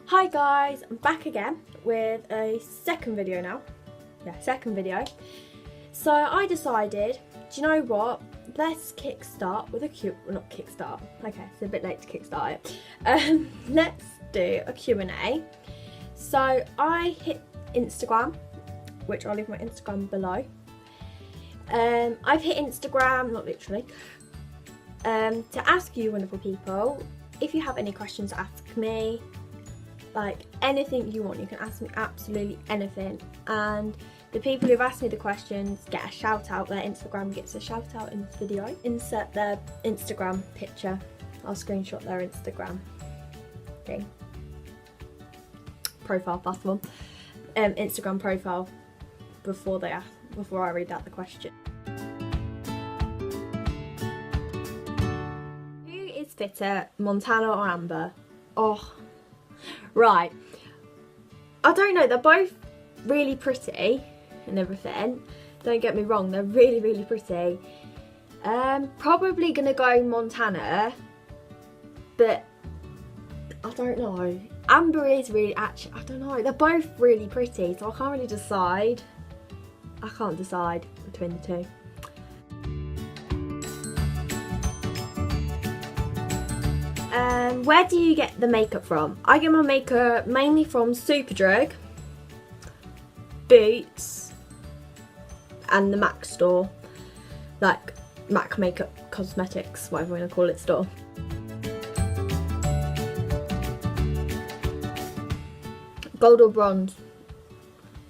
Hi guys, I'm back again with a second video now. Second video. So I decided, do you know what? Let's kickstart with a not kickstart. Okay, it's a bit late to kickstart it. Let's do a Q&A. So I hit Instagram, which I'll leave my Instagram below. I've hit Instagram, not literally, to ask you wonderful people if you have any questions to ask me. Like anything you want, you can ask me absolutely anything, and the people who've asked me the questions get a shout out. Their Instagram gets a shout out in this video. Insert their Instagram picture. I'll screenshot their Instagram thing. Profile, that's the one. Instagram profile before I read out the question. Who is fitter, Montana or Amber? Oh. Right, I don't know, they're both really pretty and everything, don't get me wrong, they're really pretty. Probably gonna go Montana, but I don't know. Amber is really, actually, I don't know, they're both really pretty, so I can't really decide. I can't decide between the two. Where do you get the makeup from? I get my makeup mainly from Superdrug, Boots, and the MAC store, like MAC Makeup Cosmetics, whatever you want to call it, store. Gold or bronze?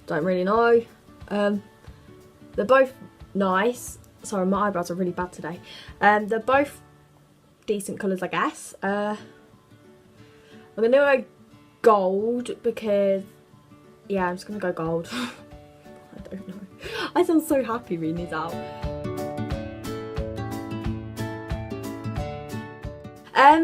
Don't really know. They're both nice. Sorry, my eyebrows are really bad today. They're both decent colours, I guess. I'm gonna go gold because, yeah, I'm just gonna go gold. I don't know. I sound so happy reading these out.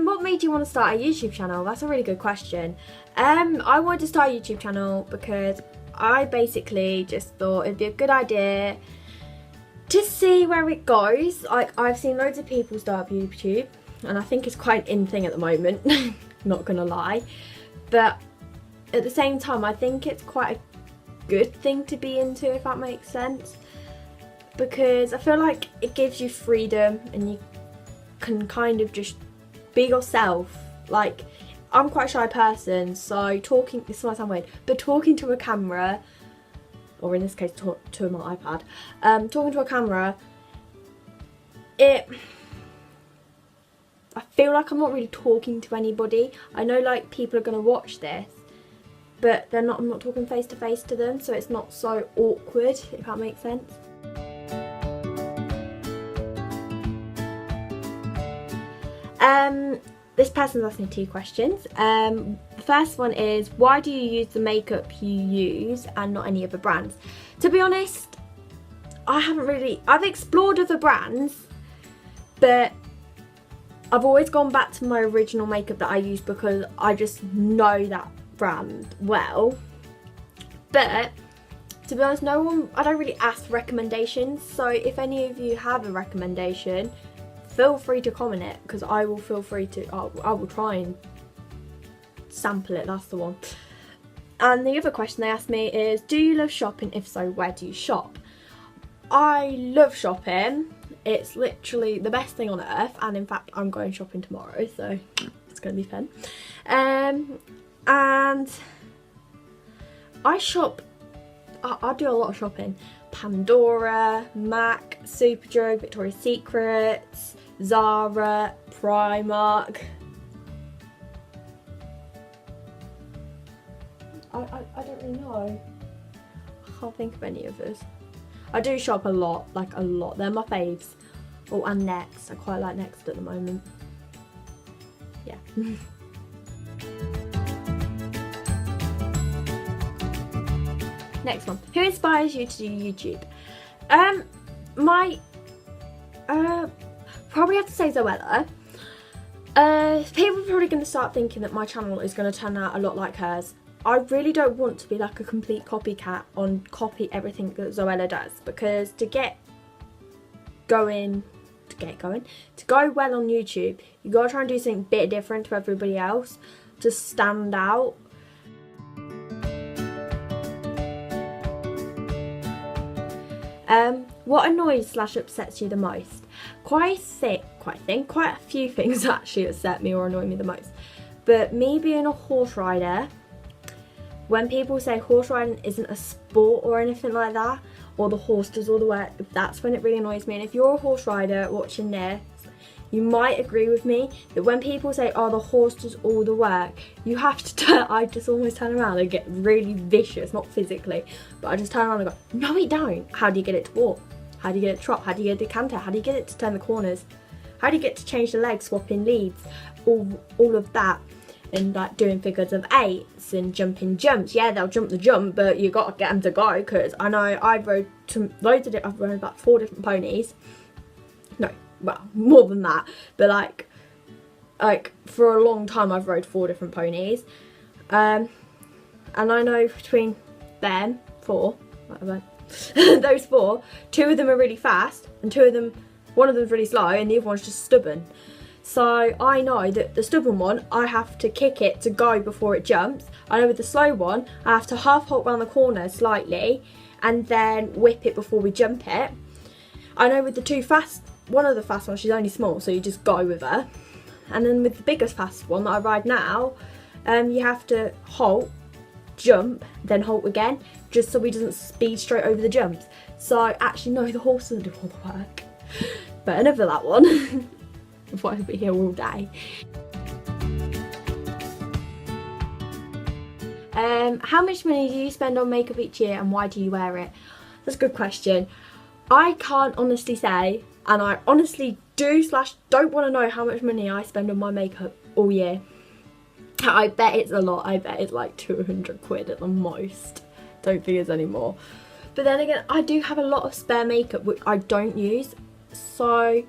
What made you want to start a YouTube channel? That's a really good question. I wanted to start a YouTube channel because I basically just thought it'd be a good idea to see where it goes. Like, I've seen loads of people start YouTube, and I think it's quite an in thing at the moment, not gonna lie, but at the same time I think it's quite a good thing to be into, if that makes sense, because I feel like it gives you freedom and you can kind of just be yourself. Like, I'm quite a shy person, so talking, this might sound weird, but talking to a camera, or in this case to my iPad, talking to a camera, I feel like I'm not really talking to anybody. I know, like, people are going to watch this, but I'm not talking face to face to them, so it's not so awkward, if that makes sense. This person's asked me 2 questions. The first one is, why do you use the makeup you use and not any other brands? To be honest, I've explored other brands, but I've always gone back to my original makeup that I use because I just know that brand well. But to be honest, I don't really ask recommendations, so if any of you have a recommendation, feel free to comment it, because I will I will try and sample it, that's the one. And the other question they asked me is, do you love shopping? If so, where do you shop? I love shopping. It's literally the best thing on earth, and in fact I'm going shopping tomorrow, so it's going to be fun. And I shop, I do a lot of shopping. Pandora, MAC, Superdrug, Victoria's Secret, Zara, Primark. I don't really know. I can't think of any of those. I do shop a lot, like a lot. They're my faves. Oh, and Next. I quite like Next at the moment. Yeah. Next one. Who inspires you to do YouTube? Probably have to say Zoella. People are probably going to start thinking that my channel is going to turn out a lot like hers. I really don't want to be like a complete copycat and copy everything that Zoella does, because to go well on YouTube, you gotta try and do something a bit different to everybody else to stand out. What annoys / upsets you the most? Quite a few things actually upset me or annoy me the most. But me being a horse rider, when people say horse riding isn't a sport or anything like that, or the horse does all the work, that's when it really annoys me. And if you're a horse rider watching this, you might agree with me that when people say, oh, the horse does all the work, you have to I just almost turn around and get really vicious, not physically, but I just turn around and go, no it don't. How do you get it to walk? How do you get it to trot? How do you get it to canter? How do you get it to turn the corners? How do you get to change the legs, swapping leads? All of that. And like doing figures of 8s and jumping jumps. Yeah, they'll jump the jump, but you got to get them to go, because I know I've rode loads of it. I've rode about 4 different ponies. No, well, more than that, but like for a long time I've rode 4 different ponies, and I know between them 4, whatever, those 4, 2 of them are really fast and one of them's really slow and the other one's just stubborn. So I know that the stubborn one, I have to kick it to go before it jumps. I know with the slow one, I have to half halt round the corner slightly and then whip it before we jump it. I know with the 2 fast, one of the fast ones, she's only small, so you just go with her. And then with the biggest fast one that I ride now, you have to halt, jump, then halt again, just so he doesn't speed straight over the jumps. So actually no, the horse doesn't do all the work. But enough of that one. Before I'll be here all day. How much money do you spend on makeup each year and why do you wear it? That's a good question. I can't honestly say, and I honestly don't want to know how much money I spend on my makeup all year. I bet it's a lot. I bet it's like 200 quid at the most. Don't think it's any more. But then again, I do have a lot of spare makeup which I don't use. So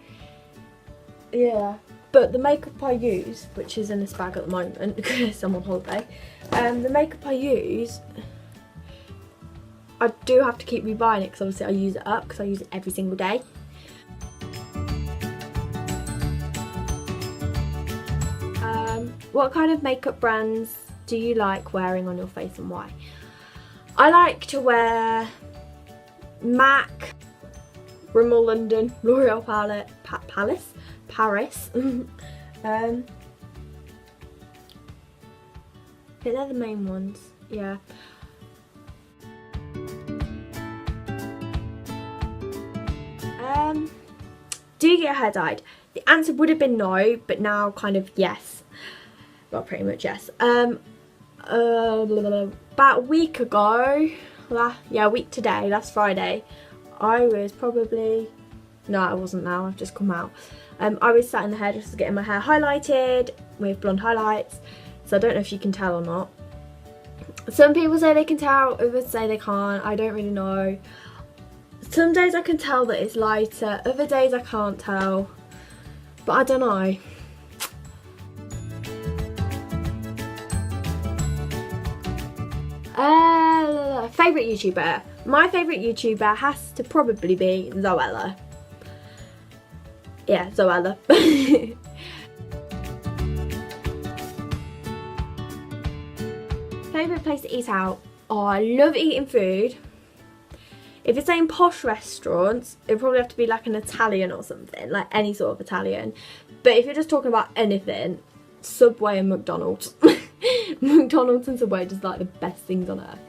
yeah, but the makeup I use, which is in this bag at the moment because I'm on holiday, the makeup I use, I do have to keep rebuying it because obviously I use it up because I use it every single day. What kind of makeup brands do you like wearing on your face and why? I like to wear MAC, Rimmel London, L'Oreal Paris. I think they're the main ones, yeah. Do you get your hair dyed? The answer would have been no, but now kind of yes. Well, pretty much yes. About a week ago, a week today, last Friday, I was probably, no I wasn't now, I've just come out. I was sat in the hairdresser getting my hair highlighted with blonde highlights, so I don't know if you can tell or not. Some people say they can tell, others say they can't, I don't really know. Some days I can tell that it's lighter, other days I can't tell, but I don't know. Favourite YouTuber? My favourite YouTuber has to probably be Zoella. Yeah, Zoella. Favourite place to eat out? Oh, I love eating food. If it's saying posh restaurants, it'd probably have to be like an Italian or something, like any sort of Italian. But if you're just talking about anything, Subway and McDonald's. McDonald's and Subway are just like the best things on earth.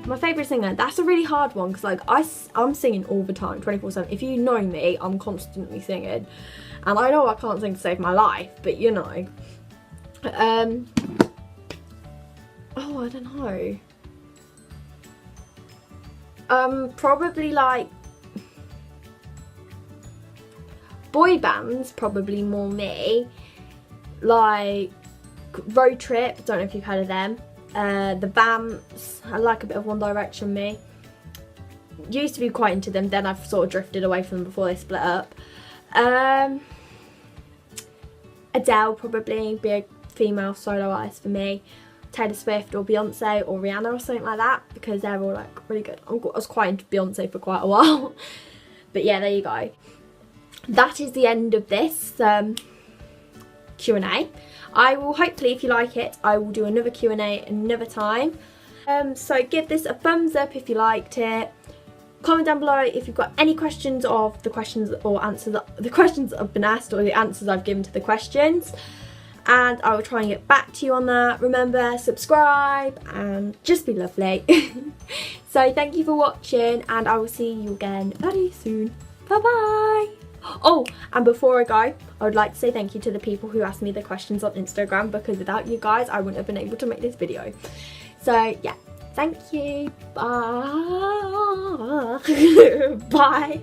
My favourite singer, that's a really hard one because like I'm singing all the time, 24/7. If you know me, I'm constantly singing. And I know I can't sing to save my life, but you know. Oh, I don't know. Probably like boy bands, probably more me. Like Road Trip, don't know if you've heard of them. The Vamps, I like a bit of One Direction, me. Used to be quite into them, then I've sort of drifted away from them before they split up. Adele, probably be a female solo artist for me. Taylor Swift or Beyonce or Rihanna or something like that, because they're all like really good. I was quite into Beyonce for quite a while. But yeah, there you go. That is the end of this Q&A. I will hopefully, if you like it, I will do another Q&A another time. So give this a thumbs up if you liked it. Comment down below if you've got any questions of the questions or answers, the questions that have been asked or the answers I've given to the questions, and I will try and get back to you on that. Remember, subscribe and just be lovely. So thank you for watching, and I will see you again very soon. Bye bye. Oh, and before I go, I would like to say thank you to the people who asked me the questions on Instagram, because without you guys I wouldn't have been able to make this video. So yeah, thank you. Bye. Bye.